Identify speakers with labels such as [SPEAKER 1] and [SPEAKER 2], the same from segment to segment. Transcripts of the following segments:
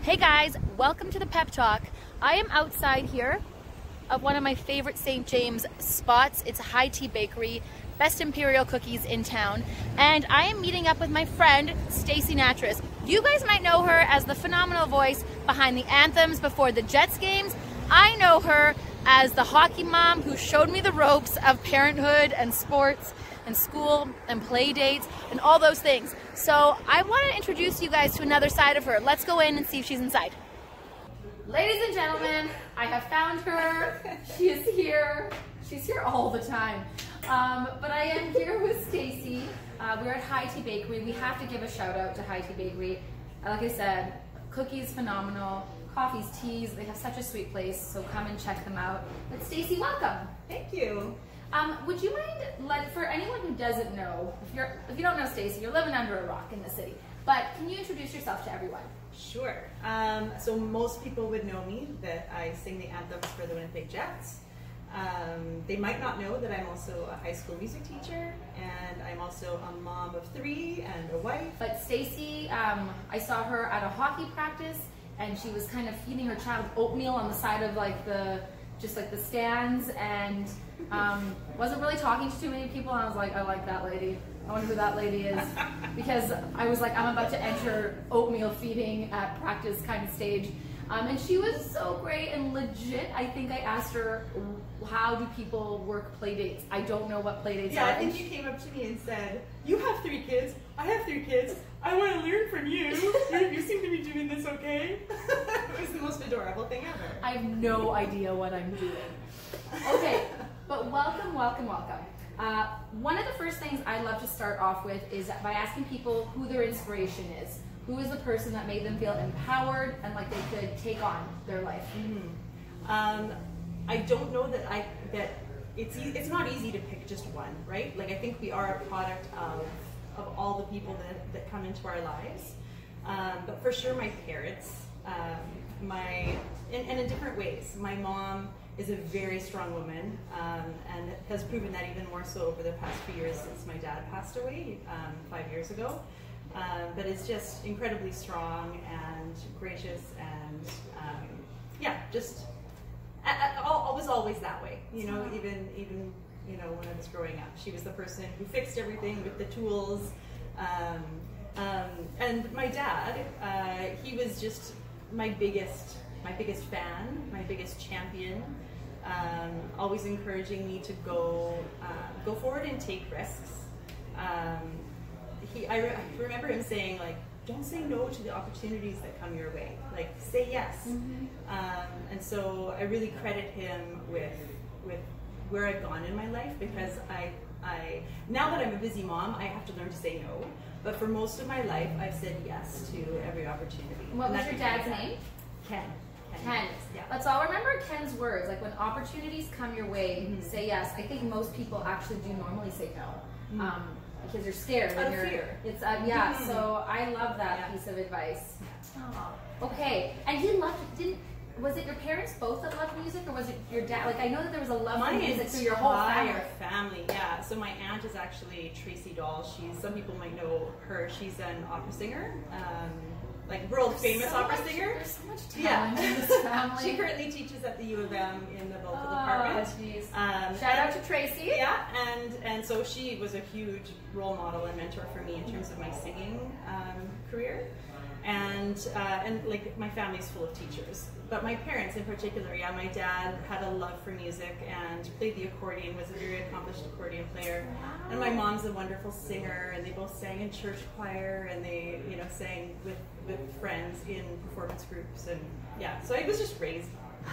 [SPEAKER 1] Hey guys, welcome to the Pep Talk. I am outside here of one of my favorite St. James spots. It's a high tea bakery, best imperial cookies in town. And I am meeting up with my friend, Stacey Nattrass. You guys might know her as the phenomenal voice behind the anthems before the Jets games. I know her as the hockey mom who showed me the ropes of parenthood and sports and school and play dates and all those things. So I want to introduce you guys to another side of her. Let's go in and see if she's inside. Ladies and gentlemen, I have found her. She is here. She's here all the time. But I am here with Stacey. We're at High Tea Bakery. We have to give a shout out to High Tea Bakery. Like I said, cookies phenomenal, coffees, teas. They have such a sweet place, so come and check them out. But Stacey, welcome.
[SPEAKER 2] Thank you.
[SPEAKER 1] Would you mind, for anyone who doesn't know, if you don't know Stacey, you're living under a rock in the city, but can you introduce yourself to everyone?
[SPEAKER 2] Sure. So most people would know me that I sing the anthems for the Winnipeg Jets. They might not know that I'm also a high school music teacher, and I'm also a mom of 3 and a wife.
[SPEAKER 1] But Stacey, I saw her at a hockey practice, and she was kind of feeding her child oatmeal on the side of the stands, and wasn't really talking to too many people. And I was like, I like that lady. I wonder who that lady is, because I was like, I'm about to enter oatmeal feeding at practice kind of stage. And she was so great and legit. I think I asked her, how do people work play dates? I don't know what play dates are.
[SPEAKER 2] Yeah, I think you came up to me and said, you have 3 kids, I have 3 kids, I want to learn from you. You seem to be doing this okay. It was the most adorable thing ever.
[SPEAKER 1] I have no idea what I'm doing. Okay, but welcome, welcome, welcome. One of the first things I love to start off with is by asking people who their inspiration is. Who is the person that made them feel empowered and like they could take on their life?
[SPEAKER 2] I don't know that it's not easy to pick just one, right? Like, I think we are a product of all the people that come into our lives. But for sure my parents, and in different ways. My mom is a very strong woman, and has proven that even more so over the past few years since my dad passed away 5 years ago. But it's just incredibly strong and gracious, and yeah, just was always that way. You know, even you know, when I was growing up, she was the person who fixed everything with the tools. And my dad, he was just my biggest fan, my biggest champion. Always encouraging me to go forward and take risks. I remember him saying, like, don't say no to the opportunities that come your way. Like, say yes. And so I really credit him with where I've gone in my life, because I now that I'm a busy mom, I have to learn to say no. But for most of my life, I've said yes to every opportunity.
[SPEAKER 1] What was your dad's name?
[SPEAKER 2] Ken.
[SPEAKER 1] Ken.
[SPEAKER 2] Yeah.
[SPEAKER 1] Let's all remember Ken's words. Like, when opportunities come your way, say yes. I think most people actually do normally say no. Because you're scared.
[SPEAKER 2] Out of fear.
[SPEAKER 1] It's yeah. So I love that piece of advice. Oh, okay. And he loved. Was it your parents both that loved music, or was it your dad? Like, I know that there was a love for music through your whole
[SPEAKER 2] family. Yeah. So my aunt is actually Tracy Doll. Some people might know her. She's an opera singer. Like world famous opera singer.
[SPEAKER 1] There's so much talent in this family.
[SPEAKER 2] She currently teaches at the U of M in the vocal department.
[SPEAKER 1] Shout out to Tracy.
[SPEAKER 2] Yeah, and so she was a huge role model and mentor for me in terms of my singing career. And like, my family's full of teachers, but my parents in particular, yeah, my dad had a love for music and played the accordion, was a very accomplished accordion player. Wow. And my mom's a wonderful singer, and they both sang in church choir, and they, you know, sang with friends in performance groups, and yeah, so I was just raised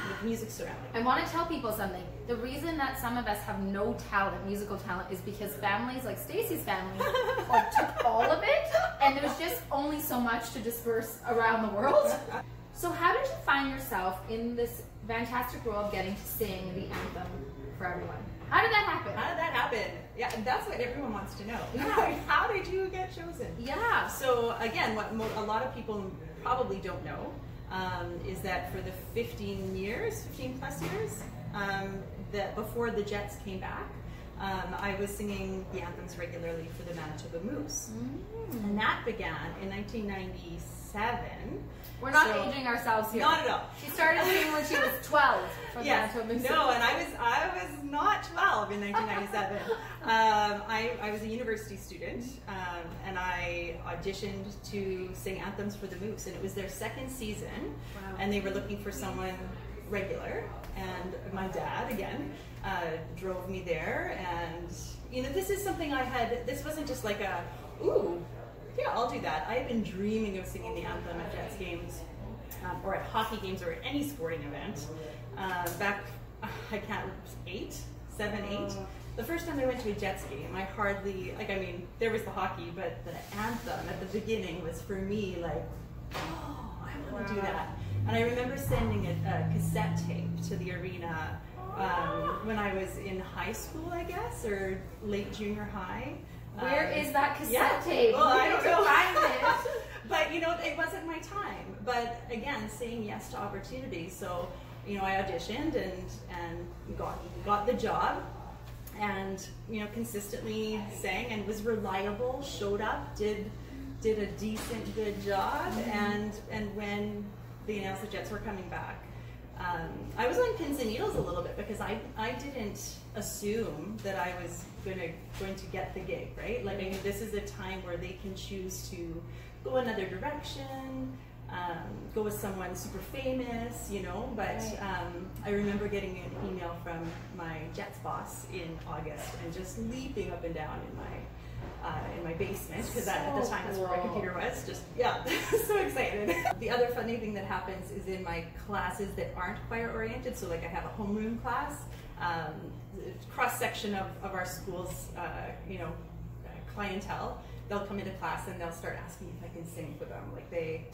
[SPEAKER 2] with music surrounding.
[SPEAKER 1] I want to tell people something. The reason that some of us have no talent, musical talent, is because families like Stacey's family like, took all of it, and there was just only so much to disperse around the world. So how did you find yourself in this fantastic role of getting to sing the anthem for everyone? How did that happen?
[SPEAKER 2] How did that happen? Yeah, that's what everyone wants to know.
[SPEAKER 1] Yeah.
[SPEAKER 2] How did you get chosen?
[SPEAKER 1] Yeah.
[SPEAKER 2] So again, what a lot of people probably don't know is that for the 15 plus years, that before the Jets came back, I was singing the anthems regularly for the Manitoba Moose. And that began in 1996.
[SPEAKER 1] We're not aging ourselves here.
[SPEAKER 2] Not at all.
[SPEAKER 1] She started singing when she was 12.
[SPEAKER 2] Yes. No, and I was not 12 in 1997. I was a university student, and I auditioned to sing anthems for the Moose, and it was their second season, and they were looking for someone regular, and my dad, again, drove me there, and, you know, this is something this wasn't just like ooh, yeah, I'll do that. I had been dreaming of singing the anthem at Jets games, or at hockey games, or at any sporting event. Back, I can't remember, 7, 8. The first time I went to a Jets game, I hardly, there was the hockey, but the anthem at the beginning was for me like, oh, I want to do that. And I remember sending a cassette tape to the arena when I was in high school, I guess, or late junior high.
[SPEAKER 1] Where is that cassette tape?
[SPEAKER 2] Well, I don't know. Find it. But, you know, it wasn't my time. But again, saying yes to opportunities. So, you know, I auditioned and got the job, and, you know, consistently sang and was reliable, showed up, did a decent, good job, and when they announced the Jets were coming back, I was on pins and needles a little bit, because I didn't assume that I was going to get the gig, right? Like, I knew this is a time where they can choose to go another direction, go with someone super famous, you know, but I remember getting an email from my Jets boss in August and just leaping up and down in my basement, because at the time that's where my computer was. Just, yeah, so excited. The other funny thing that happens is in my classes that aren't choir oriented, so like I have a homeroom class, cross section of our school's you know, clientele. They'll come into class and they'll start asking me if I can sing for them. Like they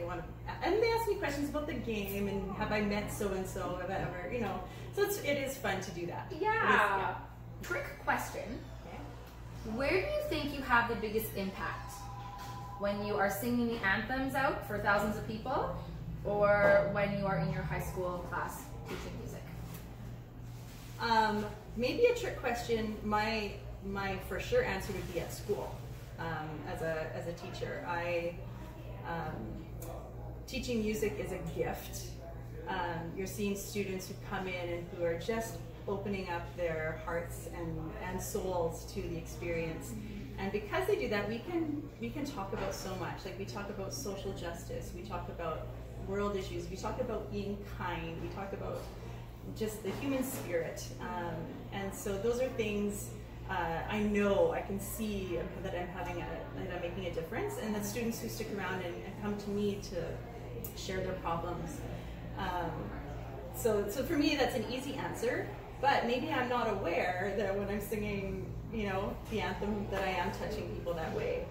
[SPEAKER 2] want to, and they ask me questions about the game and have I met so and so, have I ever, you know. So it is fun to do that.
[SPEAKER 1] Yeah. Trick question. Where do you think you have the biggest impact? When you are singing the anthems out for thousands of people, or when you are in your high school class teaching music?
[SPEAKER 2] Maybe a trick question. My for sure answer would be at school. As a teacher, teaching music is a gift. You're seeing students who come in and who are just opening up their hearts and souls to the experience, and because they do that, we can talk about so much. Like, we talk about social justice, we talk about world issues, we talk about being kind, we talk about just the human spirit, and so those are things I know, I can see that I'm making a difference, and the students who stick around and come to me to share their problems. So for me, that's an easy answer. But maybe I'm not aware that when I'm singing, you know, the anthem, that I am touching people that way.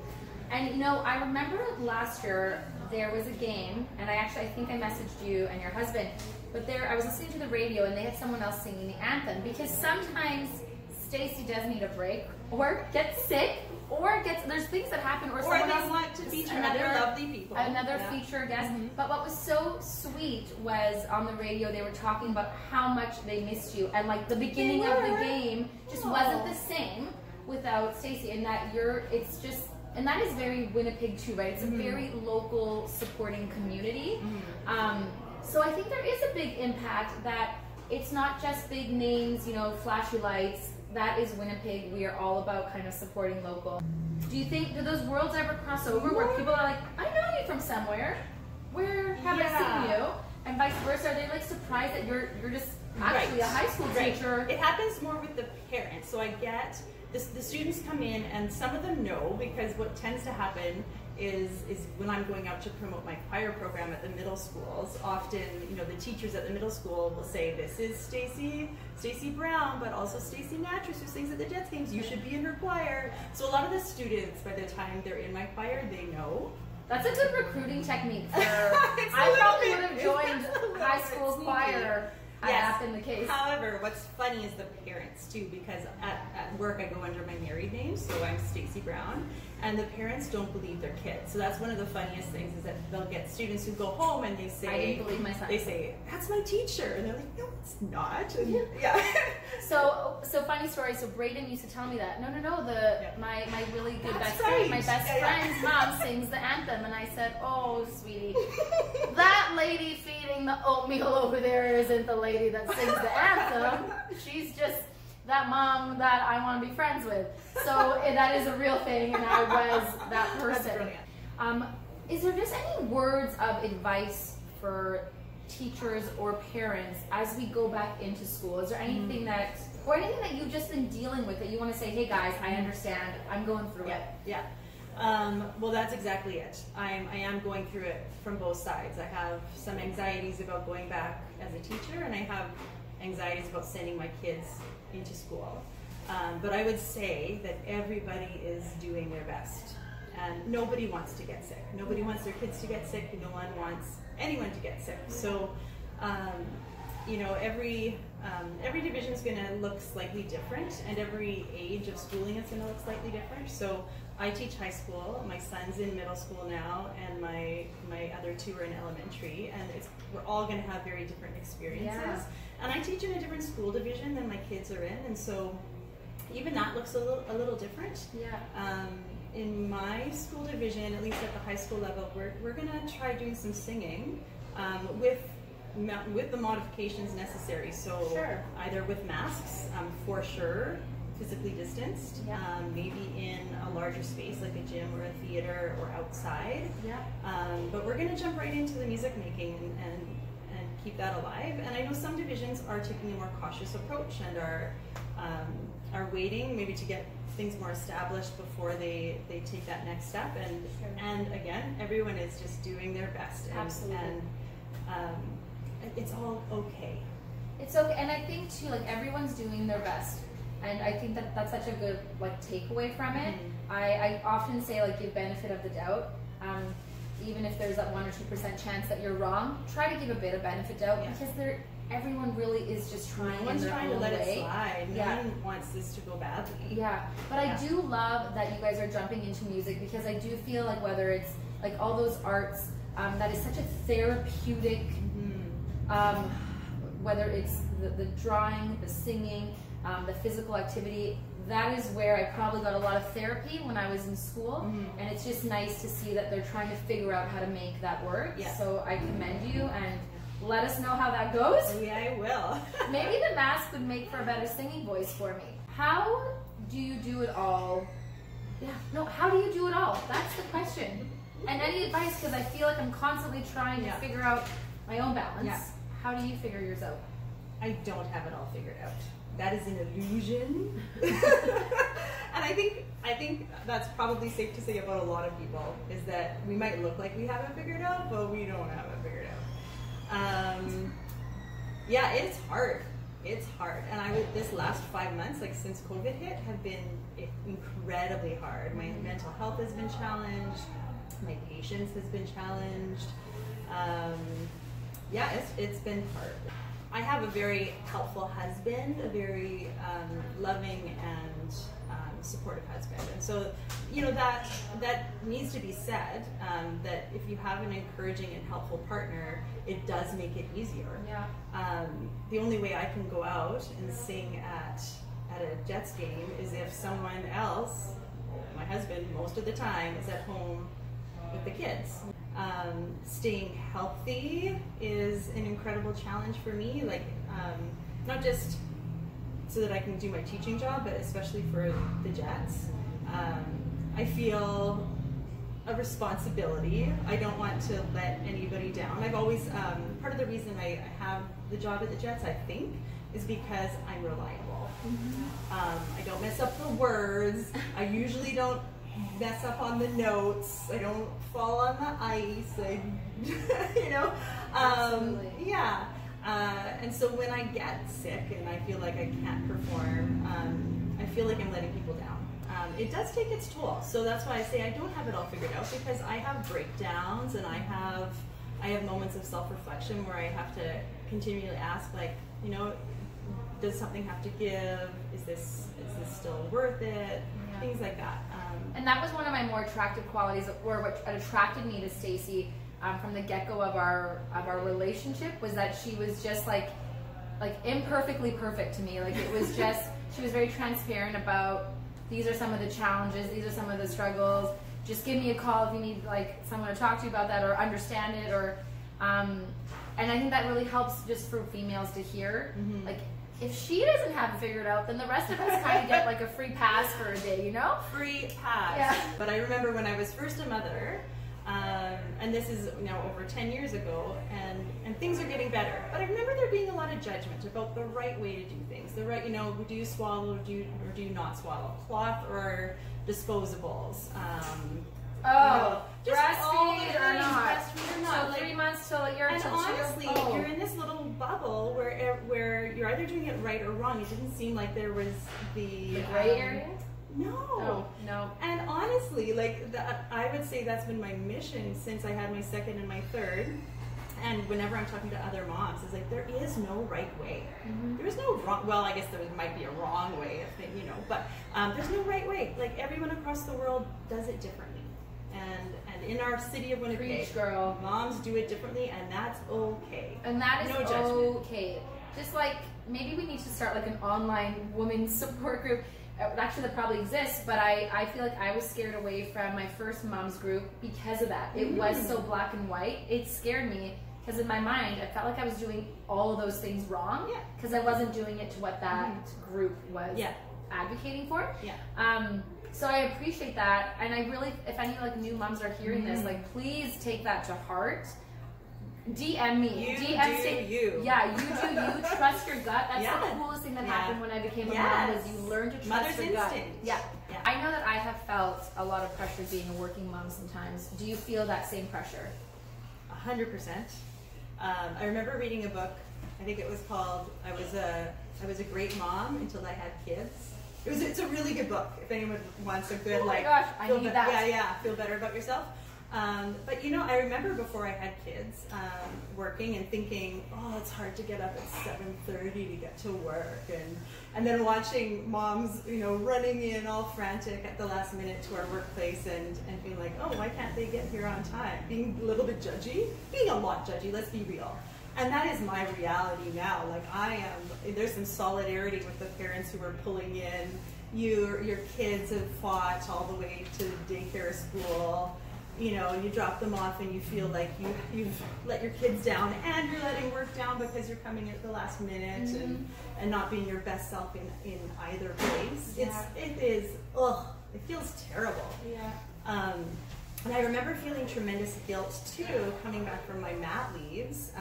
[SPEAKER 1] And, you know, I remember last year there was a game, and I think I messaged you and your husband, but I was listening to the radio and they had someone else singing the anthem, because sometimes Stacey does need a break, or gets sick, or there's things that happen, or someone else
[SPEAKER 2] want to feature other lovely people,
[SPEAKER 1] another feature guest. But what was so sweet was on the radio they were talking about how much they missed you, and like the beginning of the game just wasn't the same without Stacey, and that and that is very Winnipeg too, right? It's a very local supporting community. So I think there is a big impact, that it's not just big names, you know, flashy lights. That is Winnipeg. We are all about kind of supporting local. Do those worlds ever cross over, where people are like, I know you from somewhere, where have I seen you? And vice versa, are they like surprised that you're just actually a high school teacher?
[SPEAKER 2] It happens more with the parents. So I get the students come in, and some of them know, because what tends to happen is when I'm going out to promote my choir program at the middle schools, often, you know, the teachers at the middle school will say, this is Stacey Brown, but also Stacey Nattrass, who sings at the Jets games. You should be in her choir. So a lot of the students, by the time they're in my choir, they know.
[SPEAKER 1] That's a good recruiting technique. I probably would have joined high school choir. Had that been the case.
[SPEAKER 2] However, what's funny is the parents too, because at work I go under my married name, so I'm Stacey Brown, and the parents don't believe their kids. So that's one of the funniest things, is that they'll get students who go home and they say,
[SPEAKER 1] I didn't believe my son.
[SPEAKER 2] They say, that's my teacher, and they're like, no, it's not. And
[SPEAKER 1] So funny story. So Braden used to tell me that. No. My really good
[SPEAKER 2] That's
[SPEAKER 1] my best
[SPEAKER 2] right.
[SPEAKER 1] friend's mom sings the anthem, and I said, "Oh, sweetie, that lady feeding the oatmeal over there isn't the lady that sings the anthem. She's just that mom that I want to be friends with." So that is a real thing, and I was that person.
[SPEAKER 2] That's brilliant.
[SPEAKER 1] Is there just any words of advice for teachers or parents as we go back into school? Is there anything that you've just been dealing with that you want to say, hey guys, I understand, I'm going through it?
[SPEAKER 2] Yeah. Well, that's exactly it. I am going through it from both sides. I have some anxieties about going back as a teacher, and I have anxieties about sending my kids into school. But I would say that everybody is doing their best. And nobody wants to get sick. Nobody wants their kids to get sick. No one wants anyone to get sick. So, you know, every division is going to look slightly different, and every age of schooling is going to look slightly different. So, I teach high school. My son's in middle school now, and my other two are in elementary. And we're all going to have very different experiences.
[SPEAKER 1] Yeah.
[SPEAKER 2] And I teach in a different school division than my kids are in, and so even that looks a little different.
[SPEAKER 1] Yeah.
[SPEAKER 2] In my school division, at least at the high school level, we're going to try doing some singing with the modifications necessary. So
[SPEAKER 1] Sure.
[SPEAKER 2] either with masks, for sure, physically distanced,
[SPEAKER 1] Yeah.
[SPEAKER 2] maybe in a larger space like a gym or a theater or outside.
[SPEAKER 1] Yeah.
[SPEAKER 2] But we're going to jump right into the music making and keep that alive. And I know some divisions are taking a more cautious approach and are waiting maybe to get things more established before they take that next step. And again, everyone is just doing their best.
[SPEAKER 1] Absolutely.
[SPEAKER 2] And it's all okay.
[SPEAKER 1] It's okay, and I think too, like, everyone's doing their best, and I think that that's such a good like takeaway from it. I often say, like, give benefit of the doubt. Even if there's that 1 or 2% chance that you're wrong, try to give a bit of benefit doubt, because everyone really is just trying.
[SPEAKER 2] No one's trying to let it slide. No
[SPEAKER 1] Yeah.
[SPEAKER 2] one wants this to go badly.
[SPEAKER 1] Yeah, but I do love that you guys are jumping into music, because I do feel like whether it's like all those arts, that is such a therapeutic, whether it's the drawing, the singing, the physical activity, that is where I probably got a lot of therapy when I was in school, and it's just nice to see that they're trying to figure out how to make that work.
[SPEAKER 2] Yeah.
[SPEAKER 1] So I commend you, and let us know how that goes.
[SPEAKER 2] Yeah, I will.
[SPEAKER 1] Maybe the mask would make for a better singing voice for me. How do you do it all? Yeah, no, how do you do it all? That's the question. And any advice, because I feel like I'm constantly trying to figure out my own balance.
[SPEAKER 2] Yeah.
[SPEAKER 1] How do you figure yours out?
[SPEAKER 2] I don't have it all figured out. That is an illusion. And I think that's probably safe to say about a lot of people, is that we might look like we have it figured out, but we don't have it figured out. Yeah, it's hard. It's hard. And this last 5 months, like since COVID hit, have been incredibly hard. My mental health has been challenged. My patience has been challenged. Yeah, it's been hard. I have a very helpful husband, a very loving and supportive husband, and so that needs to be said. That if you have an encouraging and helpful partner, it does make it easier.
[SPEAKER 1] Yeah.
[SPEAKER 2] The only way I can go out and sing at a Jets game is if someone else, my husband, most of the time is at home with the kids. Staying healthy is an incredible challenge for me, like not just so that I can do my teaching job, but especially for the Jets. I feel a responsibility. I don't want to let anybody down. I've always, part of the reason I have the job at the Jets, I think, is because I'm reliable. I don't mess up the words. I usually don't mess up on the notes. I don't fall on the ice.
[SPEAKER 1] Absolutely.
[SPEAKER 2] Yeah. And so when I get sick and I feel like I can't perform, I feel like I'm letting people down. It does take its toll. So that's why I say I don't have it all figured out, because I have breakdowns and I have moments of self-reflection where I have to continually ask, like, does something have to give? Is this still worth it?
[SPEAKER 1] Yeah.
[SPEAKER 2] Things like that.
[SPEAKER 1] And that was one of my more attractive qualities, or what attracted me to Stacey from the get-go of our relationship, was that she was just like like imperfectly perfect to me. Like it was just, she was very transparent about, these are some of the challenges, these are some of the struggles. Just give me a call if you need like someone to talk to you about that or understand it, or and I think that really helps just for females to hear. Like if she doesn't have it figured out, then the rest of us kind of get like a free pass for a day, you know?
[SPEAKER 2] Free pass.
[SPEAKER 1] Yeah.
[SPEAKER 2] But I remember when I was first a mother, and this is now over 10 years ago, and things are getting better. But I remember there being a lot of judgment about the right way to do things. The right, you know, do you swallow or do you not swallow? Cloth or disposables?
[SPEAKER 1] Breastfeed or not?
[SPEAKER 2] Breastfeed or not?
[SPEAKER 1] So 3 months till you're.
[SPEAKER 2] And honestly, you're in this little bubble where you're either doing it right or wrong. It didn't seem like there was the
[SPEAKER 1] gray area.
[SPEAKER 2] No.
[SPEAKER 1] No.
[SPEAKER 2] And honestly, like I would say that's been my mission since I had my second and my third. And whenever I'm talking to other moms, it's like there is no right way. There is no wrong. Well, I guess there might be a wrong way, if they, you know, but there's no right way. Like everyone across the world does it differently. And in our city of Winnipeg,
[SPEAKER 1] Preach, girl.
[SPEAKER 2] moms do it differently, and that's okay.
[SPEAKER 1] And that is
[SPEAKER 2] no judgment.
[SPEAKER 1] okay. Just like maybe we need to start like an online women's support group. Actually, that probably exists, but I feel like I was scared away from my first mom's group because of that. It was so black and white. It scared me because in my mind, I felt like I was doing all of those things wrong because I wasn't doing it to what that group was advocating for. So I appreciate that, and I really, if any like new moms are hearing this, like please take that to heart. DM me.
[SPEAKER 2] You
[SPEAKER 1] DM
[SPEAKER 2] do you.
[SPEAKER 1] Yeah, you do you. Trust your gut. That's the coolest thing that happened when I became a mom, was you learn to trust
[SPEAKER 2] Mother's
[SPEAKER 1] your
[SPEAKER 2] instinct.
[SPEAKER 1] gut. Yeah. I know that I have felt a lot of pressure being a working mom sometimes. Do you feel that same pressure?
[SPEAKER 2] 100%. I remember reading a book. I think it was called "I Was a Great Mom Until I Had Kids." It's a really good book. If anyone wants a good
[SPEAKER 1] gosh, I need that.
[SPEAKER 2] Feel better about yourself. But you know, I remember before I had kids, working and thinking, oh, it's hard to get up at 7:30 to get to work, and then watching moms, you know, running in all frantic at the last minute to our workplace and being like, oh, why can't they get here on time? Being a little bit judgy, being a lot judgy, let's be real. And that is my reality now. Like there's some solidarity with the parents who are pulling in. Your kids have fought all the way to daycare or school. You know, you drop them off and you feel like you've let your kids down and you're letting work down because you're coming at the last minute and not being your best self in either place. It feels terrible. And I remember feeling tremendous guilt too, coming back from my mat leaves.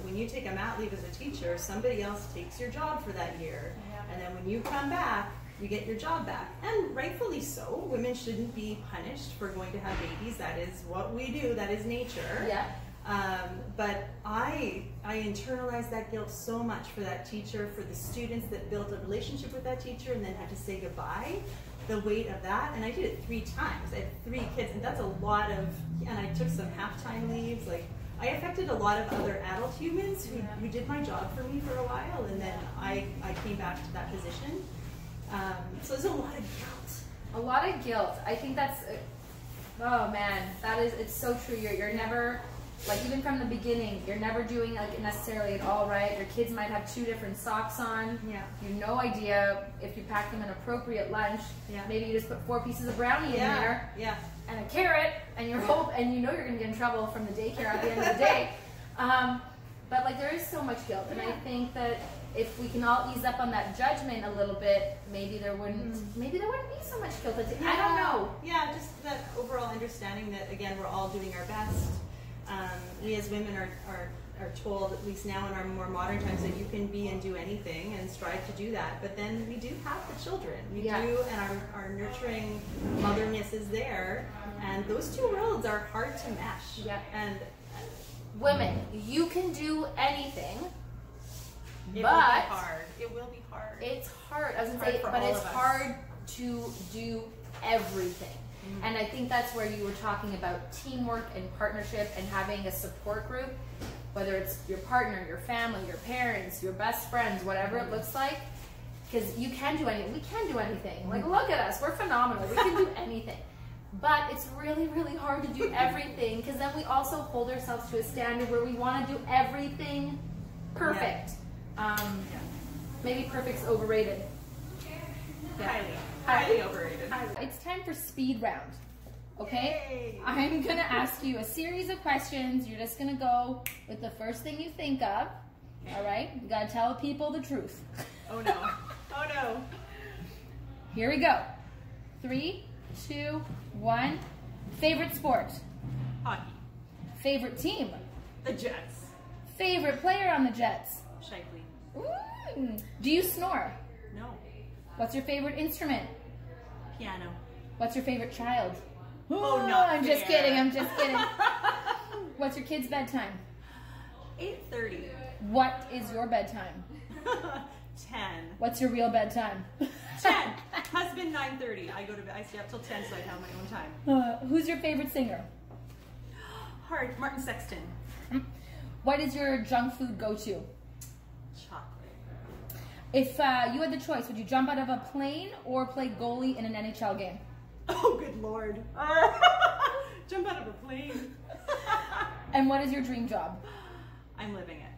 [SPEAKER 2] When you take a mat leave as a teacher, somebody else takes your job for that year. And then when you come back, you get your job back. And rightfully so. Women shouldn't be punished for going to have babies. That is what we do. That is nature. But I internalized that guilt so much for that teacher, for the students that built a relationship with that teacher and then had to say goodbye. The weight of that, and I did it 3 times. I had 3 kids, and that's a lot of, and I took some half-time leaves. Like, I affected a lot of other adult humans who did my job for me for a while, and then I came back to that position. So there's a lot of guilt.
[SPEAKER 1] A lot of guilt. I think that's, oh man, it's so true. You're never, like even from the beginning, you're never doing like necessarily it all right. Your kids might have 2 different socks on. You have no idea if you pack them an appropriate lunch. Maybe you just put 4 pieces of brownie in there. And a carrot, and you hope, and you know you're going to get in trouble from the daycare at the end of the day. But like there is so much guilt, and I think that if we can all ease up on that judgment a little bit, maybe there wouldn't be so much guilt. I don't know.
[SPEAKER 2] Yeah, just that overall understanding that again we're all doing our best. We as women are told, at least now in our more modern times, that you can be and do anything and strive to do that. But then we do have the children. We do, and our nurturing motherness is there. And those 2 worlds are hard to mesh. And
[SPEAKER 1] women, you can do anything.
[SPEAKER 2] It will be hard. It will be hard.
[SPEAKER 1] It's hard. I was gonna say, but it's hard to do everything. And I think that's where you were talking about teamwork and partnership and having a support group, whether it's your partner, your family, your parents, your best friends, whatever it looks like, because you can do anything. We can do anything. Like, look at us. We're phenomenal. We can do anything. But it's really, really hard to do everything, because then we also hold ourselves to a standard where we want to do everything perfect. Maybe perfect's overrated. Yeah.
[SPEAKER 2] Highly overrated.
[SPEAKER 1] It's time for speed round. Okay?
[SPEAKER 2] Yay.
[SPEAKER 1] I'm gonna ask you a series of questions. You're just gonna go with the first thing you think of. All right? You gotta tell people the truth.
[SPEAKER 2] Oh no. Oh no.
[SPEAKER 1] Here we go. 3, 2, 1. Favorite sport?
[SPEAKER 2] Hockey.
[SPEAKER 1] Favorite team?
[SPEAKER 2] The Jets.
[SPEAKER 1] Favorite player on the Jets?
[SPEAKER 2] Shifley.
[SPEAKER 1] Do you snore?
[SPEAKER 2] No.
[SPEAKER 1] What's your favorite instrument?
[SPEAKER 2] Piano.
[SPEAKER 1] What's your favorite child?
[SPEAKER 2] Oh, no.
[SPEAKER 1] I'm just kidding. I'm just kidding. What's your kid's bedtime?
[SPEAKER 2] 8:30.
[SPEAKER 1] What is your bedtime?
[SPEAKER 2] 10.
[SPEAKER 1] What's your real bedtime?
[SPEAKER 2] 10. Husband 9:30. I stay up till 10 so I have my own time.
[SPEAKER 1] Who's your favorite singer?
[SPEAKER 2] Hard. Martin Sexton.
[SPEAKER 1] What is your junk food go-to?
[SPEAKER 2] Chocolate.
[SPEAKER 1] If you had the choice, would you jump out of a plane or play goalie in an NHL game?
[SPEAKER 2] Oh, good Lord. Jump out of a plane.
[SPEAKER 1] And what is your dream job?
[SPEAKER 2] I'm living it.